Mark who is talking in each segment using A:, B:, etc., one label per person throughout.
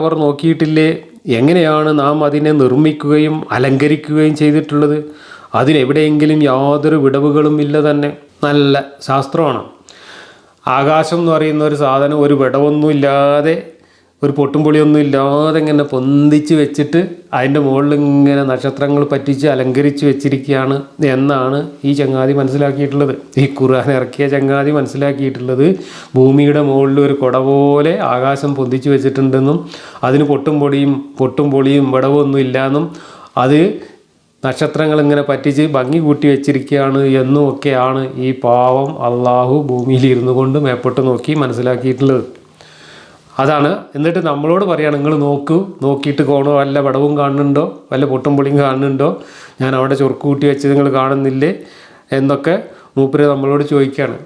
A: അവർ നോക്കിയിട്ടില്ലേ? എങ്ങനെയാണ് നാം അതിനെ നിർമ്മിക്കുകയും അലങ്കരിക്കുകയും ചെയ്തിട്ടുള്ളത്? അതിനെവിടെയെങ്കിലും യാതൊരു വിടവുകളും ഇല്ല തന്നെ. നല്ല ശാസ്ത്രമാണ്. ആകാശം എന്ന് പറയുന്ന ഒരു സാധനം ഒരു വിടവൊന്നും ഇല്ലാതെ, ഒരു പൊട്ടും പൊളിയൊന്നും ഇല്ലാതെ ഇങ്ങനെ പൊന്തിച്ച് വെച്ചിട്ട് അതിൻ്റെ മുകളിൽ ഇങ്ങനെ നക്ഷത്രങ്ങൾ പറ്റിച്ച് അലങ്കരിച്ച് വെച്ചിരിക്കുകയാണ് എന്നാണ് ഈ ചങ്ങാതി മനസ്സിലാക്കിയിട്ടുള്ളത്. ഈ ഖുർആൻ ഇറക്കിയ ചങ്ങാതി മനസ്സിലാക്കിയിട്ടുള്ളത് ഭൂമിയുടെ മുകളിൽ ഒരു കുട പോലെ ആകാശം പൊന്തിച്ച് വെച്ചിട്ടുണ്ടെന്നും അതിന് പൊട്ടും പൊളിയും വിടവൊന്നും ഇല്ലയെന്നും അത് നക്ഷത്രങ്ങൾ ഇങ്ങനെ പറ്റിച്ച് ഭംഗി കൂട്ടി വെച്ചിരിക്കുകയാണ് എന്നും ഒക്കെയാണ് ഈ പാവം അള്ളാഹു ഭൂമിയിൽ ഇരുന്നു കൊണ്ട് മേപ്പോട്ട് നോക്കി മനസ്സിലാക്കിയിട്ടുള്ളത്. അതാണ്. എന്നിട്ട് നമ്മളോട് പറയുകയാണ്, നിങ്ങൾ നോക്കിയിട്ട് വല്ല വിടവും കാണുന്നുണ്ടോ, വല്ല പൊട്ടും പൊളിയും കാണുന്നുണ്ടോ, ഞാൻ അവിടെ ചൊറുക്ക് കൂട്ടി വെച്ച് നിങ്ങൾ കാണുന്നില്ലേ എന്നൊക്കെ മൂപ്പര് നമ്മളോട് ചോദിക്കുകയാണ്.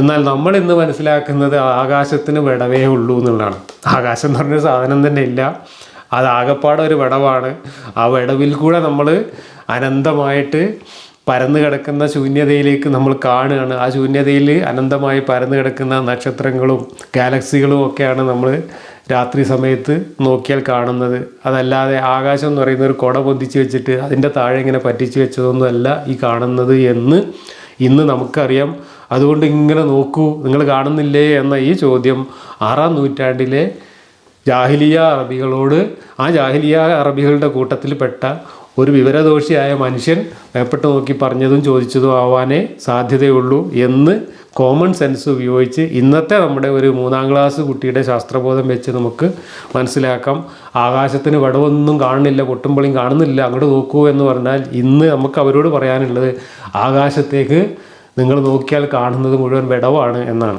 A: എന്നാൽ നമ്മൾ ഇന്ന് മനസ്സിലാക്കുന്നത് ആകാശത്തിന് വിടവേ ഉള്ളൂ എന്നുള്ളതാണ്. ആകാശം എന്ന് പറഞ്ഞൊരു സാധനം തന്നെ ഇല്ല, അത് ആകപ്പാടെ ഒരു വിടവാണ്. ആ വിടവിൽ കൂടെ നമ്മൾ അനന്തമായിട്ട് പരന്നു കിടക്കുന്ന ശൂന്യതയിലേക്ക് നമ്മൾ കാണുകയാണ്. ആ ശൂന്യതയിൽ അനന്തമായി പരന്നു കിടക്കുന്ന നക്ഷത്രങ്ങളും ഗാലക്സികളും ഒക്കെയാണ് നമ്മൾ രാത്രി സമയത്ത് നോക്കിയാൽ കാണുന്നത്. അതല്ലാതെ ആകാശം എന്ന് പറയുന്ന ഒരു കുട പൊന്തിച്ച് വെച്ചിട്ട് അതിൻ്റെ താഴെ ഇങ്ങനെ പറ്റിച്ച് വെച്ചതൊന്നുമല്ല ഈ കാണുന്നത് എന്ന് ഇന്ന് നമുക്കറിയാം. അതുകൊണ്ട് ഇങ്ങനെ നോക്കൂ, നിങ്ങൾ കാണുന്നില്ലേ എന്ന ഈ ചോദ്യം 6-ാം നൂറ്റാണ്ടിലെ ജാഹിലിയ അറബികളോട്, ആ ജാഹിലിയ അറബികളുടെ കൂട്ടത്തിൽപ്പെട്ട ഒരു വിവരദോഷിയായ മനുഷ്യൻ മേപ്പെട്ട് നോക്കി പറഞ്ഞതും ചോദിച്ചതും ആവാനേ സാധ്യതയുള്ളൂ എന്ന് കോമൺ സെൻസ് ഉപയോഗിച്ച് ഇന്നത്തെ നമ്മുടെ ഒരു 3-ാം ക്ലാസ് കുട്ടിയുടെ ശാസ്ത്രബോധം വെച്ച് നമുക്ക് മനസ്സിലാക്കാം. ആകാശത്തിന് വിടവൊന്നും കാണുന്നില്ല, പൊട്ടും പൊളിയും കാണുന്നില്ല, അങ്ങോട്ട് നോക്കൂ എന്ന് പറഞ്ഞാൽ ഇന്ന് നമുക്ക് അവരോട് പറയാനുള്ളത് ആകാശത്തേക്ക് നിങ്ങൾ നോക്കിയാൽ കാണുന്നത് മുഴുവൻ വിടവാണ് എന്നാണ്.